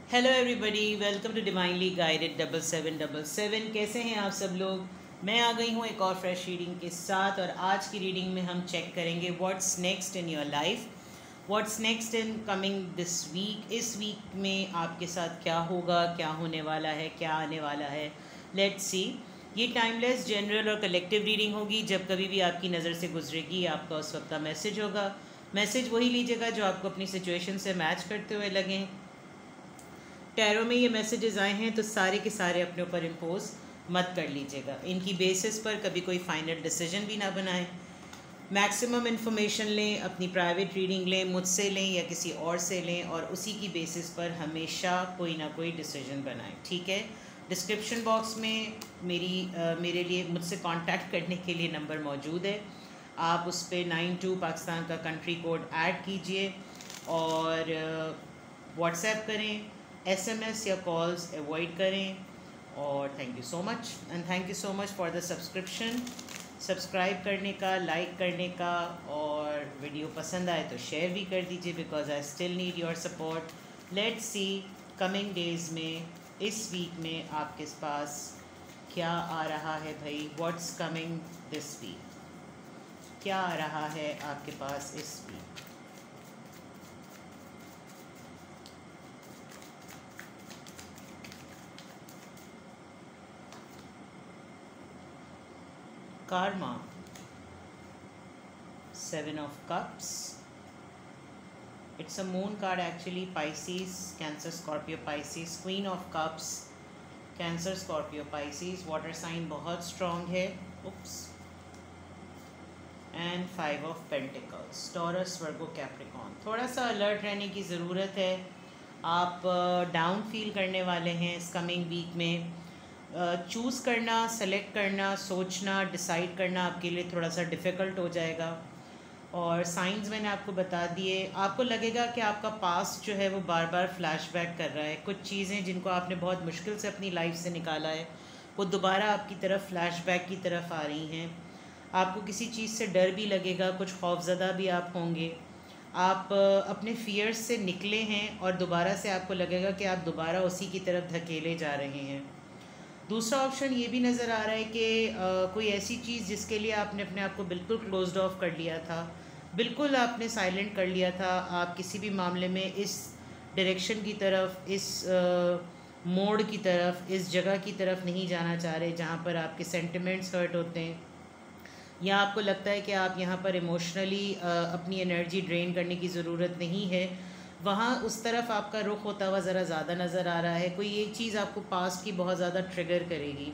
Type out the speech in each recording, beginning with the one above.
Hello everybody, welcome to divinely guided 7777। कैसे हैं आप सब लोग। मैं आ गई हूँ एक और फ्रेश रीडिंग के साथ। और आज की रीडिंग में हम चेक करेंगे what's next in your life, what's next in coming this week. इस वीक में आपके साथ क्या होगा, क्या होने वाला है, क्या आने वाला है। Let's see. ये टाइमलेस, जनरल और कलेक्टिव रीडिंग होगी। जब कभी भी आपकी नज़र से गुजरेगी आपका उस वक्त का मैसेज होगा। मैसेज वही लीजिएगा जो आपको अपनी सिचुएशन से मैच करते हुए लगें। टैरो में ये मैसेजेस आए हैं तो सारे के सारे अपने ऊपर इम्पोज मत कर लीजिएगा। इनकी बेसिस पर कभी कोई फाइनल डिसीजन भी ना बनाएं। मैक्सिमम इन्फॉर्मेशन लें, अपनी प्राइवेट रीडिंग लें, मुझसे लें या किसी और से लें, और उसी की बेसिस पर हमेशा कोई ना कोई डिसीजन बनाएं। ठीक है। डिस्क्रिप्शन बॉक्स में मेरे लिए मुझसे कांटेक्ट करने के लिए नंबर मौजूद है। आप उस पर 92 पाकिस्तान का कंट्री कोड ऐड कीजिए और व्हाट्सएप करें। SMS या कॉल्स अवॉइड करें। और thank you so much and thank you so much for the subscription. Subscribe करने का, लाइक करने का, और वीडियो पसंद आए तो शेयर भी कर दीजिए because I still need your support. Let's see coming days में, इस वीक में आपके पास क्या आ रहा है भाई। व्हाट्स कमिंग दिस वीक, क्या आ रहा है आपके पास इस week. Karma, 7 of Cups. It's a moon card actually. Pisces, Cancer, Scorpio, Pisces. Queen of Cups, Cancer, Scorpio, Pisces. Water sign बहुत strong है. Oops. And 5 of Pentacles, Taurus, Virgo, Capricorn. थोड़ा सा अलर्ट रहने की ज़रूरत है। आप डाउन फील करने वाले हैं इस कमिंग वीक में। चूज़ करना, सेलेक्ट करना, सोचना, डिसाइड करना आपके लिए थोड़ा सा डिफ़िकल्ट हो जाएगा। और साइंस मैंने आपको बता दिए। आपको लगेगा कि आपका पास्ट जो है वो बार बार फ्लैशबैक कर रहा है। कुछ चीज़ें जिनको आपने बहुत मुश्किल से अपनी लाइफ से निकाला है वो दोबारा आपकी तरफ फ्लैशबैक की तरफ आ रही हैं। आपको किसी चीज़ से डर भी लगेगा, कुछ खौफज़दा भी आप होंगे। आप अपने फियर्स से निकले हैं और दोबारा से आपको लगेगा कि आप दोबारा उसी की तरफ धकेले जा रहे हैं। दूसरा ऑप्शन ये भी नज़र आ रहा है कि कोई ऐसी चीज़ जिसके लिए आपने अपने आप को बिल्कुल क्लोज्ड ऑफ कर लिया था, बिल्कुल आपने साइलेंट कर लिया था। आप किसी भी मामले में इस डायरेक्शन की तरफ, इस मोड़ की तरफ, इस जगह की तरफ नहीं जाना चाह रहे जहाँ पर आपके सेंटिमेंट्स हर्ट होते हैं, या आपको लगता है कि आप यहाँ पर इमोशनली अपनी एनर्जी ड्रेन करने की ज़रूरत नहीं है। वहाँ उस तरफ आपका रुख होता हुआ ज़रा ज़्यादा नज़र आ रहा है। कोई एक चीज़ आपको पास्ट की बहुत ज़्यादा ट्रिगर करेगी।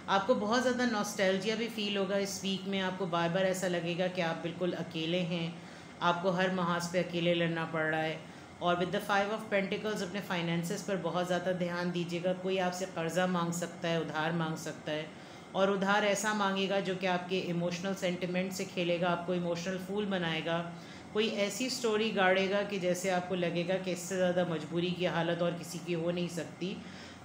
आपको बहुत ज़्यादा नॉस्टैल्जिया भी फ़ील होगा इस वीक में। आपको बार बार ऐसा लगेगा कि आप बिल्कुल अकेले हैं, आपको हर महाज पे अकेले लड़ना पड़ रहा है। और विद द 5 ऑफ पेंटिकल्स अपने फाइनेंसेस पर बहुत ज़्यादा ध्यान दीजिएगा। कोई आपसे कर्ज़ा मांग सकता है, उधार मांग सकता है, और उधार ऐसा मांगेगा जो कि आपके इमोशनल सेंटिमेंट से खेलेगा, आपको इमोशनल फूल बनाएगा। कोई ऐसी स्टोरी गाड़ेगा कि जैसे आपको लगेगा कि इससे ज़्यादा मजबूरी की हालत और किसी की हो नहीं सकती,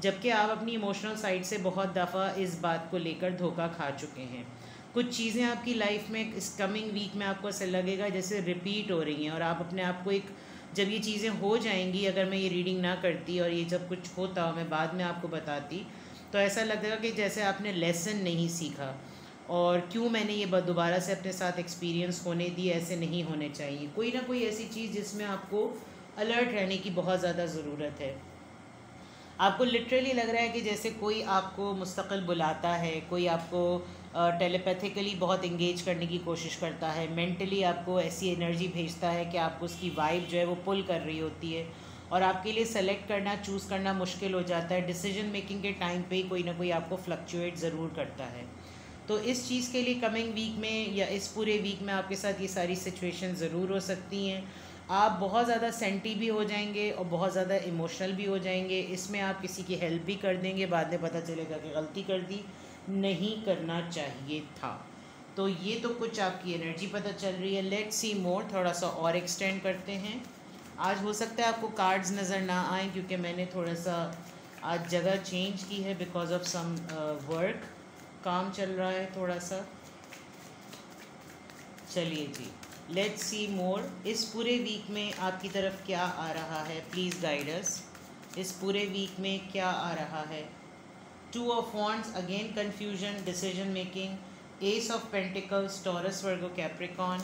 जबकि आप अपनी इमोशनल साइड से बहुत दफ़ा इस बात को लेकर धोखा खा चुके हैं। कुछ चीज़ें आपकी लाइफ में इस कमिंग वीक में आपको ऐसा लगेगा जैसे रिपीट हो रही हैं, और आप अपने आप को एक, जब ये चीज़ें हो जाएंगी, अगर मैं ये रीडिंग ना करती और ये जब कुछ होता मैं बाद में आपको बताती, तो ऐसा लगेगा कि जैसे आपने लेसन नहीं सीखा, और क्यों मैंने ये दोबारा से अपने साथ एक्सपीरियंस होने दी। ऐसे नहीं होने चाहिए। कोई ना कोई ऐसी चीज़ जिसमें आपको अलर्ट रहने की बहुत ज़्यादा ज़रूरत है। आपको लिटरली लग रहा है कि जैसे कोई आपको मुस्तकिल बुलाता है, कोई आपको टेलीपैथिकली बहुत इंगेज करने की कोशिश करता है, मेंटली आपको ऐसी एनर्जी भेजता है कि आपको उसकी वाइब जो है वो पुल कर रही होती है, और आपके लिए सेलेक्ट करना, चूज़ करना मुश्किल हो जाता है। डिसीजन मेकिंग के टाइम पे ही कोई ना कोई आपको फ्लक्चुएट ज़रूर करता है। तो इस चीज़ के लिए कमिंग वीक में या इस पूरे वीक में आपके साथ ये सारी सिचुएशन ज़रूर हो सकती हैं। आप बहुत ज़्यादा सेंटी भी हो जाएंगे और बहुत ज़्यादा इमोशनल भी हो जाएंगे। इसमें आप किसी की हेल्प भी कर देंगे, बाद में पता चलेगा कि गलती कर दी, नहीं करना चाहिए था। तो ये तो कुछ आपकी एनर्जी पता चल रही है। लेट्स सी मोर, थोड़ा सा और एक्सटेंड करते हैं। आज हो सकता है आपको कार्ड्स नज़र ना आए क्योंकि मैंने थोड़ा सा आज जगह चेंज की है बिकॉज ऑफ सम वर्क, काम चल रहा है थोड़ा सा। चलिए जी, लेट्स सी मोर। इस पूरे वीक में आपकी तरफ क्या आ रहा है, प्लीज़ गाइड अस। इस पूरे वीक में क्या आ रहा है। 2 of wands, again confusion, decision making. S of pentacles, taurus, Virgo, Capricorn.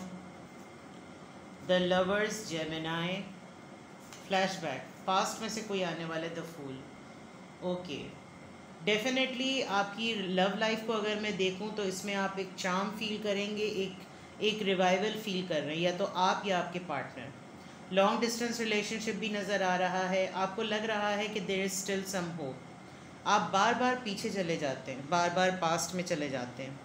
The lovers, Gemini. Flashback, past में से कोई आने वाले, द फूल। ओके, डेफिनेटली आपकी लव लाइफ को अगर मैं देखूं तो इसमें आप एक चार्म फील करेंगे, एक रिवाइवल फील कर रहे हैं, या तो आप या आपके पार्टनर। लॉन्ग डिस्टेंस रिलेशनशिप भी नज़र आ रहा है। आपको लग रहा है कि there is still some hope. आप बार बार पीछे चले जाते हैं, बार बार पास्ट में चले जाते हैं।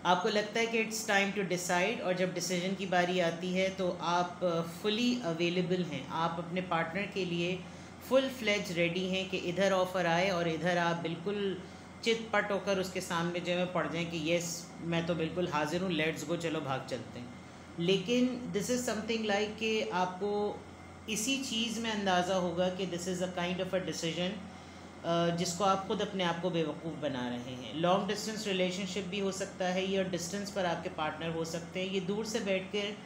आपको लगता है कि इट्स टाइम टू डिसाइड, और जब डिसीजन की बारी आती है तो आप फुली अवेलेबल हैं। आप अपने पार्टनर के लिए फुल फ्लेज रेडी हैं कि इधर ऑफ़र आए और इधर आप बिल्कुल चित पट होकर उसके सामने जो है पड़ जाएं कि येस मैं तो बिल्कुल हाजिर हूँ, लेट्स गो, चलो भाग चलते हैं। लेकिन दिस इज़ समथिंग लाइक कि आपको इसी चीज़ में अंदाज़ा होगा कि this is a kind of a decision जिसको आप खुद अपने आप को बेवकूफ़ बना रहे हैं। लॉन्ग डिस्टेंस रिलेशनशिप भी हो सकता है, या डिस्टेंस पर आपके पार्टनर हो सकते हैं। ये दूर से बैठ कर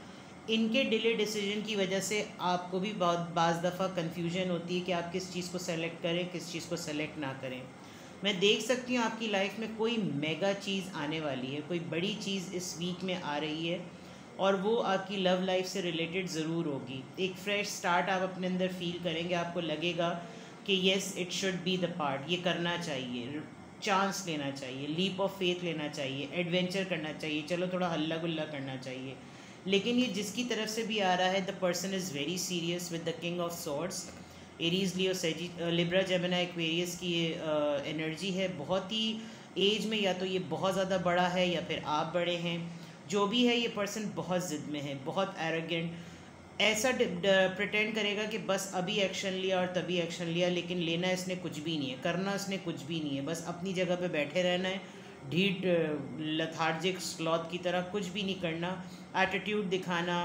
इनके डिले डिसीजन की वजह से आपको भी बहुत बाज़ दफ़ा कन्फ्यूजन होती है कि आप किस चीज़ को सेलेक्ट करें, किस चीज़ को सेलेक्ट ना करें। मैं देख सकती हूँ आपकी लाइफ में कोई मेगा चीज़ आने वाली है, कोई बड़ी चीज़ इस वीक में आ रही है, और वो आपकी लव लाइफ से रिलेटेड ज़रूर होगी। एक फ्रेश स्टार्ट आप अपने अंदर फील करेंगे। आपको लगेगा कि yes it should be the part, ये करना चाहिए, चांस लेना चाहिए, लीप ऑफ फेथ लेना चाहिए, एडवेंचर करना चाहिए, चलो थोड़ा हल्ला गुल्ला करना चाहिए। लेकिन ये जिसकी तरफ से भी आ रहा है, the person is very serious with the king of swords. Aries, Leo, Libra, जेमिना, Aquarius की ये एनर्जी है। बहुत ही एज में या तो ये बहुत ज़्यादा बड़ा है या फिर आप बड़े हैं। जो भी है, ये पर्सन बहुत ज़िद में है, बहुत एरोगेंट, ऐसा प्रिटेंड करेगा कि बस अभी एक्शन लिया और तभी एक्शन लिया, लेकिन लेना इसने कुछ भी नहीं है, करना इसने कुछ भी नहीं है, बस अपनी जगह पे बैठे रहना है, ढीठ लथार्जिक स्लॉथ की तरह कुछ भी नहीं करना, एटीट्यूड दिखाना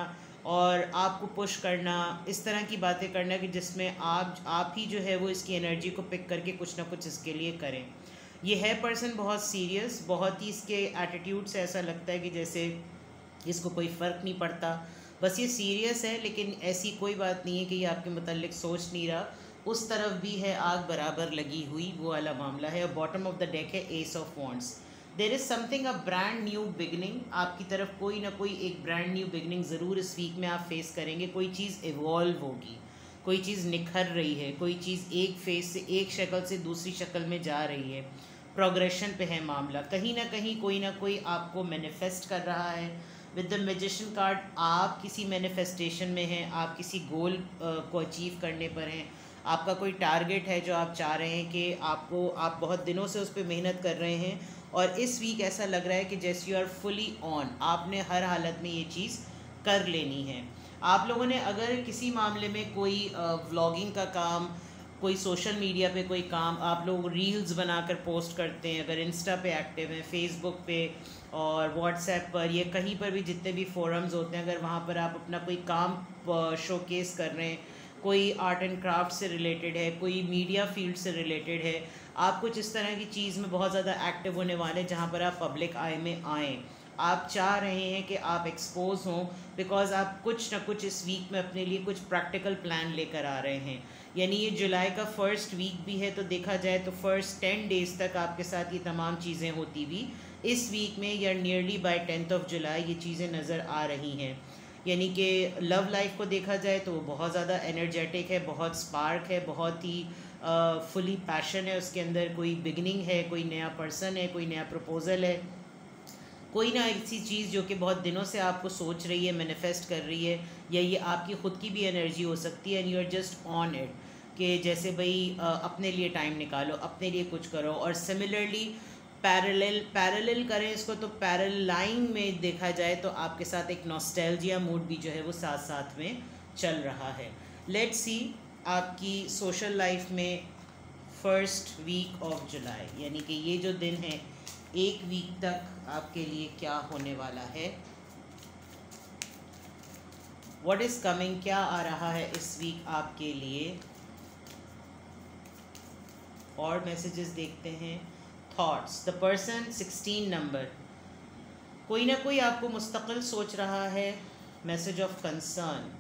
और आपको पुश करना, इस तरह की बातें करना कि जिसमें आप ही जो है वो इसकी एनर्जी को पिक करके कुछ ना कुछ इसके लिए करें। ये है पर्सन बहुत सीरियस, बहुत ही इसके एटीट्यूड से ऐसा लगता है कि जैसे इसको कोई फ़र्क नहीं पड़ता, बस ये सीरियस है। लेकिन ऐसी कोई बात नहीं है कि ये आपके मतलब सोच नहीं रहा, उस तरफ भी है आग बराबर लगी हुई, वो वाला मामला है। और बॉटम ऑफ द डेक है ace of wands. There is something, a brand new beginning. आपकी तरफ कोई ना कोई एक ब्रांड न्यू बिगनिंग ज़रूर इस वीक में आप फेस करेंगे। कोई चीज़ इवॉल्व होगी, कोई चीज़ निखर रही है, कोई चीज़ एक फेस से, एक शक्ल से दूसरी शक्ल में जा रही है, प्रोग्रेशन पे है मामला। कहीं ना कोई आपको मैनिफेस्ट कर रहा है। विद द मैजिशियन कार्ड, आप किसी मैनिफेस्टेशन में हैं, आप किसी गोल को अचीव करने पर हैं, आपका कोई टारगेट है जो आप चाह रहे हैं कि आप बहुत दिनों से उस पर मेहनत कर रहे हैं, और इस वीक ऐसा लग रहा है कि जैसे यू आर फुली ऑन, आपने हर हालत में ये चीज़ कर लेनी है। आप लोगों ने अगर किसी मामले में कोई व्लॉगिंग का काम, कोई सोशल मीडिया पे कोई काम, आप लोग रील्स बनाकर पोस्ट करते हैं, अगर इंस्टा पे एक्टिव हैं, फेसबुक पे और व्हाट्सएप पर, ये कहीं पर भी जितने भी फोरम्स होते हैं, अगर वहाँ पर आप अपना कोई काम शोकेस कर रहे हैं, कोई आर्ट एंड क्राफ्ट से रिलेटेड है, कोई मीडिया फील्ड से रिलेटेड है, आप कुछ इस तरह की चीज़ में बहुत ज़्यादा एक्टिव होने वाले हैं जहाँ पर आप पब्लिक आई में आएँ। आप चाह रहे हैं कि आप एक्सपोज हों, बिकॉज आप कुछ ना कुछ इस वीक में अपने लिए कुछ प्रैक्टिकल प्लान लेकर आ रहे हैं। यानी ये जुलाई का फर्स्ट वीक भी है, तो देखा जाए तो फर्स्ट 10 डेज़ तक आपके साथ ये तमाम चीज़ें होती हुई इस वीक में या nearly bye 10th of July ये चीज़ें नज़र आ रही हैं। यानी कि लव लाइफ को देखा जाए तो वो बहुत ज़्यादा एनर्जेटिक है, बहुत स्पार्क है, बहुत ही फुली पैशन है उसके अंदर, कोई बिगनिंग है, कोई नया पर्सन है, कोई नया प्रपोज़ल है, कोई ना ऐसी चीज़ जो कि बहुत दिनों से आपको सोच रही है, मैनिफेस्ट कर रही है, या ये आपकी ख़ुद की भी एनर्जी हो सकती है, and you are just on it कि जैसे भाई अपने लिए टाइम निकालो, अपने लिए कुछ करो। और सिमिलरली पैरेलल करें इसको, तो पैरेलल लाइन में देखा जाए तो आपके साथ एक नॉस्टैल्जिया मूड भी जो है वो साथ साथ में चल रहा है। लेट्स सी आपकी सोशल लाइफ में फर्स्ट वीक ऑफ जुलाई, यानी कि ये जो दिन है, एक वीक तक आपके लिए क्या होने वाला है, व्हाट इज़ कमिंग, क्या आ रहा है इस वीक आपके लिए। और मैसेजेस देखते हैं। थॉट्स, द पर्सन 16 नंबर, कोई ना कोई आपको मुस्तकिल सोच रहा है। मैसेज ऑफ कंसर्न,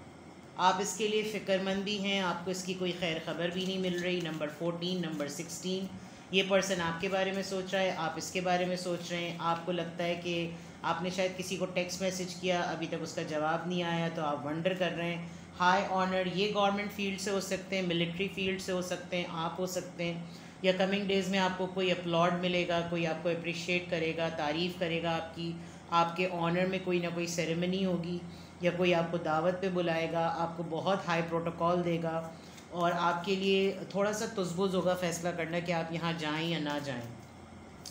आप इसके लिए फ़िक्रमंद भी हैं, आपको इसकी कोई खैर ख़बर भी नहीं मिल रही। नंबर 14, नंबर 16, ये पर्सन आपके बारे में सोच रहा है, आप इसके बारे में सोच रहे हैं। आपको लगता है कि आपने शायद किसी को टेक्स्ट मैसेज किया, अभी तक उसका जवाब नहीं आया, तो आप वंडर कर रहे हैं। हाई ऑनर, ये गवर्नमेंट फील्ड से हो सकते हैं, मिलिट्री फील्ड से हो सकते हैं, आप हो सकते हैं, या कमिंग डेज़ में आपको कोई अपलॉड मिलेगा, कोई आपको अप्रिशिएट करेगा, तारीफ़ करेगा आपकी, आपके ऑनर में कोई ना कोई सेरेमनी होगी, या कोई आपको दावत पे बुलाएगा, आपको बहुत हाई प्रोटोकॉल देगा, और आपके लिए थोड़ा सा तुज़बुज़ होगा फ़ैसला करना कि आप यहाँ जाएं या ना जाएं।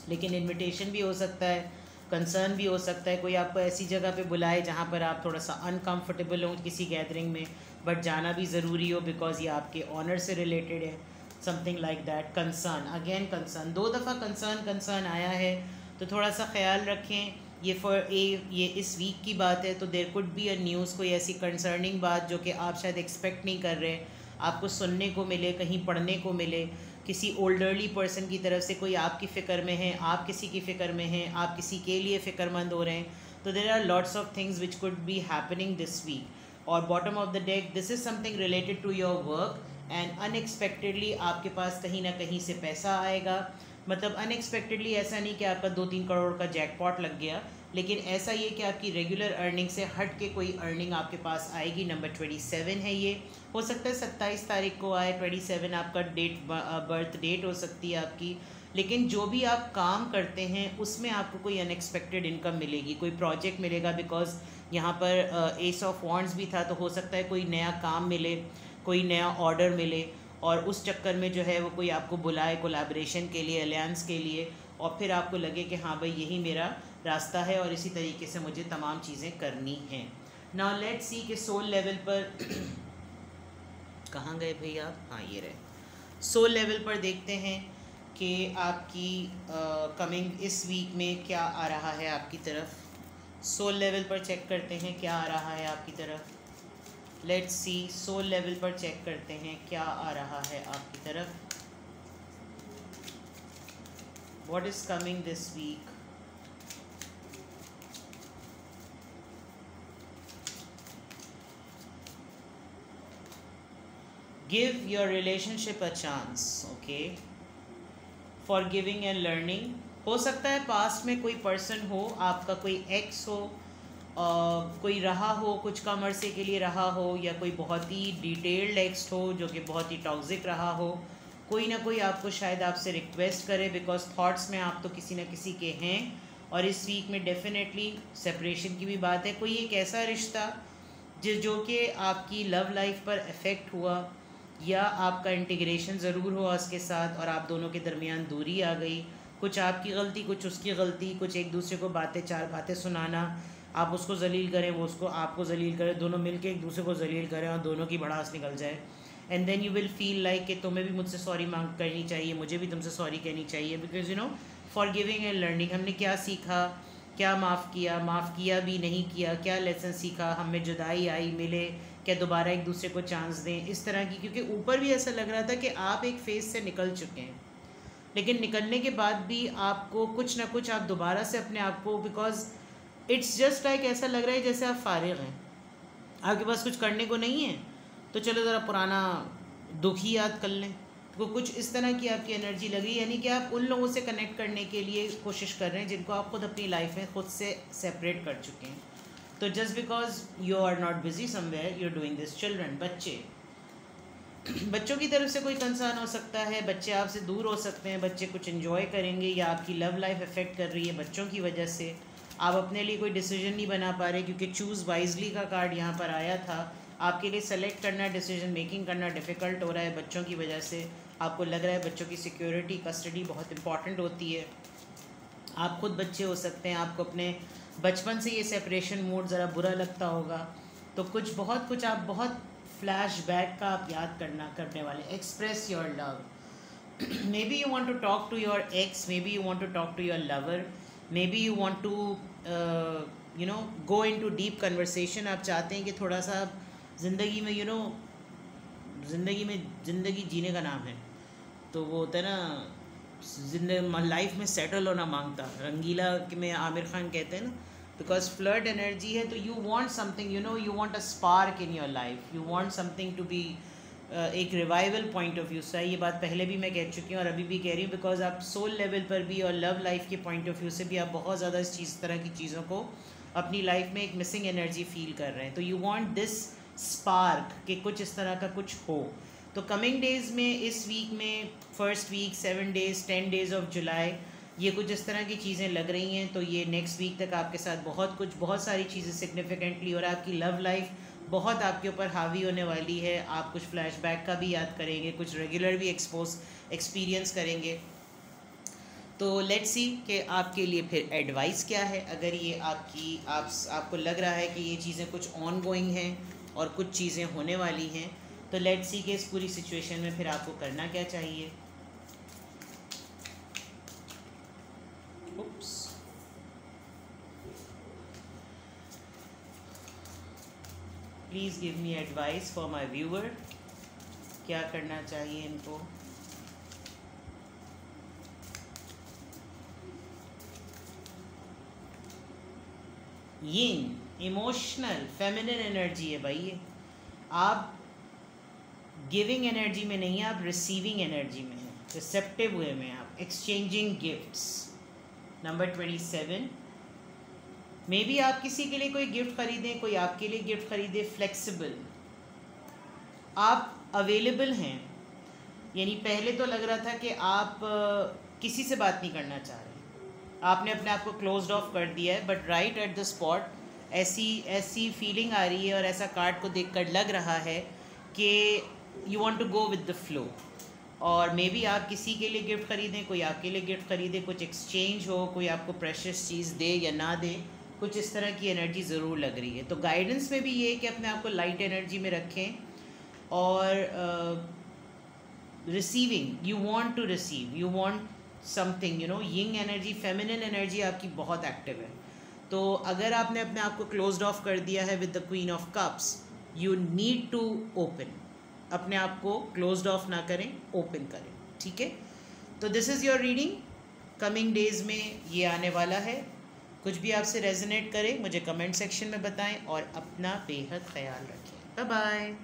लेकिन इनविटेशन भी हो सकता है, कंसर्न भी हो सकता है, कोई आपको ऐसी जगह पे बुलाए जहाँ पर आप थोड़ा सा अनकंफर्टेबल हो किसी गैदरिंग में, बट जाना भी ज़रूरी हो बिकॉज़ ये आपके ऑनर से रिलेटेड है, something like that. Concern, again concern, 2 दफ़ा कंसर्न आया है, तो थोड़ा सा ख्याल रखें। ये इस वीक की बात है, तो there could be a news, कोई ऐसी कंसर्निंग बात जो कि आप शायद एक्सपेक्ट नहीं कर रहे, आपको सुनने को मिले, कहीं पढ़ने को मिले, किसी ओल्डरली पर्सन की तरफ से कोई आपकी फ़िक्र में है, आप किसी की फ़िक्र में हैं, आप किसी के लिए फ़िक्रमंद हो रहे हैं। तो there are lots of things which could be happening this week. और bottom of the deck, this is something related to your work, and unexpectedly आपके पास कहीं ना कहीं से पैसा आएगा। मतलब अनएक्सपेक्टेडली ऐसा नहीं कि आपका 2-3 करोड़ का जैकपॉट लग गया, लेकिन ऐसा ये कि आपकी रेगुलर अर्निंग से हट के कोई अर्निंग आपके पास आएगी। नंबर 27 है ये, हो सकता है 27 तारीख को आए, 27 आपका बर्थ डेट हो सकती है आपकी। लेकिन जो भी आप काम करते हैं उसमें आपको कोई अनएक्सपेक्टेड इनकम मिलेगी, कोई प्रोजेक्ट मिलेगा, बिकॉज यहाँ पर एस ऑफ वॉन्ड्स भी था, तो हो सकता है कोई नया काम मिले, कोई नया ऑर्डर मिले, और उस चक्कर में जो है वो कोई आपको बुलाए कोलैबोरेशन के लिए, अलायंस के लिए, और फिर आपको लगे कि हाँ भाई यही मेरा रास्ता है और इसी तरीके से मुझे तमाम चीज़ें करनी हैं। नाउ लेट्स सी कि सोल लेवल पर कहाँ गए भाई आप, हाँ ये रहे। सोल लेवल पर देखते हैं कि आपकी कमिंग इस वीक में क्या आ रहा है आपकी तरफ। सोल लेवल पर चेक करते हैं क्या आ रहा है आपकी तरफ। लेट्स सी, सोल लेवल पर चेक करते हैं क्या आ रहा है आपकी तरफ। What is coming this week. Give your relationship a chance, okay, for giving and learning. हो सकता है पास्ट में कोई पर्सन हो, आपका कोई एक्स हो, कोई रहा हो, कुछ कम अरसे के लिए रहा हो, या कोई बहुत ही डिटेल्ड एक्स हो जो कि बहुत ही टॉक्सिक रहा हो। कोई ना कोई आपको शायद आपसे रिक्वेस्ट करे, बिकॉज थॉट्स में आप तो किसी न किसी के हैं, और इस वीक में डेफिनेटली सेपरेशन की भी बात है। कोई एक ऐसा रिश्ता जो कि आपकी लव लाइफ पर इफ़ेक्ट हुआ, या आपका इंटीग्रेशन ज़रूर हुआ उसके साथ और आप दोनों के दरमियान दूरी आ गई, कुछ आपकी गलती, कुछ उसकी गलती, कुछ एक दूसरे को चार बातें सुनाना, आप उसको जलील करें, वो उसको आपको जलील करें, दोनों मिलके एक दूसरे को जलील करें और दोनों की भड़ास निकल जाए। And then you will feel like कि तुम्हें भी मुझसे सॉरी मांग करनी चाहिए, मुझे भी तुमसे सॉरी कहनी चाहिए, because you know for giving and learning. हमने क्या सीखा, क्या माफ़ किया भी नहीं किया, क्या लेसन सीखा, हमें जुदाई आई, मिले, क्या दोबारा एक दूसरे को चांस दें, इस तरह की। क्योंकि ऊपर भी ऐसा लग रहा था कि आप एक फेज़ से निकल चुके हैं, लेकिन निकलने के बाद भी आपको कुछ ना कुछ आप दोबारा से अपने आप को, बिकॉज इट्स जस्ट लाइक ऐसा लग रहा है जैसे आप फारिग हैं, आपके पास कुछ करने को नहीं है, तो चलो ज़रा पुराना दुख ही याद कर लें। तो कुछ इस तरह की आपकी एनर्जी लगी, यानी कि आप उन लोगों से कनेक्ट करने के लिए कोशिश कर रहे हैं जिनको आप खुद अपनी लाइफ में खुद से सेपरेट कर चुके हैं। तो just because you are not busy somewhere, you are doing this. Children, बच्चों की तरफ से कोई कंसर्न हो सकता है, बच्चे आपसे दूर हो सकते हैं, बच्चे कुछ एंजॉय करेंगे, या आपकी लव लाइफ इफ़ेक्ट कर रही है बच्चों की वजह से। आप अपने लिए कोई डिसीजन नहीं बना पा रहे, क्योंकि चूज़ वाइजली का कार्ड यहाँ पर आया था। आपके लिए सेलेक्ट करना, डिसीजन मेकिंग करना डिफ़िकल्ट हो रहा है बच्चों की वजह से। आपको लग रहा है बच्चों की सिक्योरिटी, कस्टडी बहुत इंपॉर्टेंट होती है। आप खुद बच्चे हो सकते हैं, आपको अपने बचपन से ये सेपरेशन मूड ज़रा बुरा लगता होगा, तो बहुत कुछ आप बहुत फ्लैशबैक का आप याद करने वाले। Express your love. Maybe you want to talk to your ex, maybe you want to talk to your lover, maybe you want to you know go into deep conversation. आप चाहते हैं कि थोड़ा सा ज़िंदगी में ज़िंदगी जीने का नाम है, तो वो होता है ना, लाइफ में सेटल होना मांगता। रंगीला में आमिर खान कहते हैं ना, बिकॉज फ्लर्ट एनर्जी है, तो you want something, you know, you want a spark in your life, you want something to be एक रिवाइवल पॉइंट ऑफ व्यू से। ये बात पहले भी मैं कह चुकी हूँ और अभी भी कह रही हूँ, बिकॉज आप सोल लेवल पर भी और लव लाइफ के पॉइंट ऑफ व्यू से भी आप बहुत ज़्यादा इस तरह की चीज़ों को अपनी लाइफ में एक मिसिंग एनर्जी फील कर रहे हैं। तो यू वांट दिस स्पार्क कि कुछ इस तरह का कुछ हो। तो कमिंग डेज़ में, इस वीक में, first week, 7 days, 10 days of July, ये कुछ इस तरह की चीज़ें लग रही हैं। तो ये नेक्स्ट वीक तक आपके साथ बहुत सारी चीज़ें सिग्निफिकेंटली, और आपकी लव लाइफ बहुत आपके ऊपर हावी होने वाली है। आप कुछ फ्लैशबैक का भी याद करेंगे, कुछ रेगुलर भी एक्सपीरियंस करेंगे। तो लेट्स सी कि आपके लिए फिर एडवाइस क्या है। अगर ये आपको लग रहा है कि ये चीज़ें कुछ ऑन गोइंग हैं और कुछ चीज़ें होने वाली हैं, तो लेट्स सी कि इस पूरी सिचुएशन में फिर आपको करना क्या चाहिए। Please give me advice for my viewer, क्या करना चाहिए इनको। यिंग, इमोशनल फेमिनिन एनर्जी है भाई ये। आप गिविंग एनर्जी में नहीं, आप रिसीविंग एनर्जी में हैं, रिसेप्टिव वे में आप, exchanging gifts. Number 27, may be आप किसी के लिए कोई गिफ्ट खरीदें, कोई आपके लिए गिफ्ट खरीदे। फ्लेक्सिबल, आप अवेलेबल हैं। यानी पहले तो लग रहा था कि आप किसी से बात नहीं करना चाह रहे, आपने अपने आप को क्लोज्ड ऑफ कर दिया है, but right at the spot ऐसी फीलिंग आ रही है और ऐसा कार्ड को देखकर लग रहा है कि you want to go with the flow. और मे बी आप किसी के लिए गिफ्ट खरीदें, कोई आपके लिए गिफ्ट खरीदे, कुछ एक्सचेंज हो, कोई आपको प्रेशियस चीज़ दे या ना दे, कुछ इस तरह की एनर्जी ज़रूर लग रही है। तो गाइडेंस में भी ये है कि अपने आप को लाइट एनर्जी में रखें और receiving, you want to receive, you want something, you know. Yin energy, feminine energy आपकी बहुत एक्टिव है। तो अगर आपने अपने आप को क्लोज्ड ऑफ कर दिया है with the queen of cups, you need to open. अपने आप को क्लोज्ड ऑफ ना करें, ओपन करें, ठीक है। तो this is your reading. Coming days में ये आने वाला है। कुछ भी आपसे रेजोनेट करे मुझे कमेंट सेक्शन में बताएं और अपना बेहद ख्याल रखें। Bye bye.